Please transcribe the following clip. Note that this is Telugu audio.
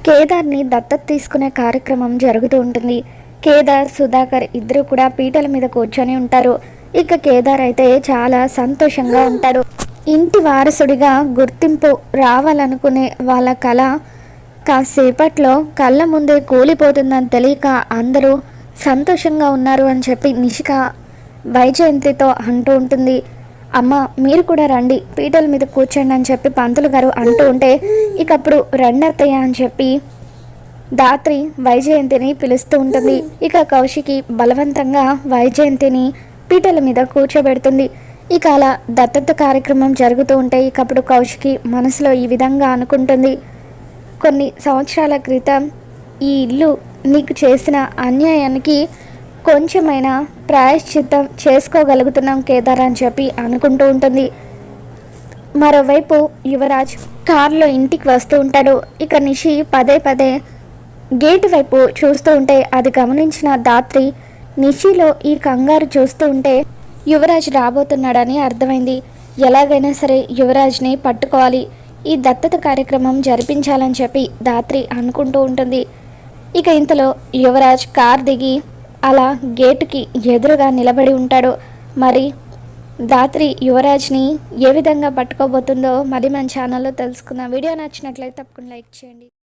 కేదార్ని దత్తత తీసుకునే కార్యక్రమం జరుగుతూ ఉంటుంది. కేదార్, సుధాకర్ ఇద్దరు కూడా పీటల మీద కూర్చొని ఉంటారు. ఇక కేదార్ అయితే చాలా సంతోషంగా ఉంటాడు. ఇంటి వారసుడిగా గుర్తింపు రావాలనుకునే వాళ్ళ కళ కాసేపట్లో కళ్ళ ముందే కూలిపోతుందని తెలియక అందరూ సంతోషంగా ఉన్నారు అని చెప్పి నిషిక వైజయంతితో అంటూ ఉంటుంది. అమ్మ మీరు కూడా రండి, పీటల మీద కూర్చోండి అని చెప్పి పంతులు గారు అంటూ ఉంటే ఇక అప్పుడు రండత్తయ్య అని చెప్పి ధాత్రి వైజయంతిని పిలుస్తూ ఉంటుంది. ఇక కౌశికి బలవంతంగా వైజయంతిని పీటల మీద కూర్చోబెడుతుంది. ఇక అలా దత్తత కార్యక్రమం జరుగుతూ ఉంటే ఇక అప్పుడు కౌశికి మనసులో ఈ విధంగా అనుకుంటుంది. కొన్ని సంవత్సరాల క్రితం ఈ ఇల్లు నీకు చేసిన అన్యాయానికి కొంచెమైనా ప్రాయశ్చిత్తం చేసుకోగలుగుతున్నాం కేదార్ అని చెప్పి అనుకుంటూ ఉంటుంది. మరోవైపు యువరాజ్ కారులో ఇంటికి వస్తూ ఉంటాడు. ఇక నిషి పదే పదే గేటు వైపు చూస్తూ ఉంటే అది గమనించిన ధాత్రి నిషిలో ఈ కంగారు చూస్తూ ఉంటే యువరాజ్ రాబోతున్నాడని అర్థమైంది. ఎలాగైనా సరే యువరాజ్ని పట్టుకోవాలి, ఈ దత్తత కార్యక్రమం జరిపించాలని చెప్పి ధాత్రి అనుకుంటూ ఉంటుంది. ఇక ఇంతలో యువరాజ్ కార్ దిగి అలా గేటుకి ఎదురుగా నిలబడి ఉంటాడు. మరి ధాత్రి యువరాజ్ని ఏ విధంగా పట్టుకోబోతుందో మరి మన ఛానల్లో తెలుసుకుందాం. వీడియో నచ్చినట్లయితే తప్పకుండా లైక్ చేయండి.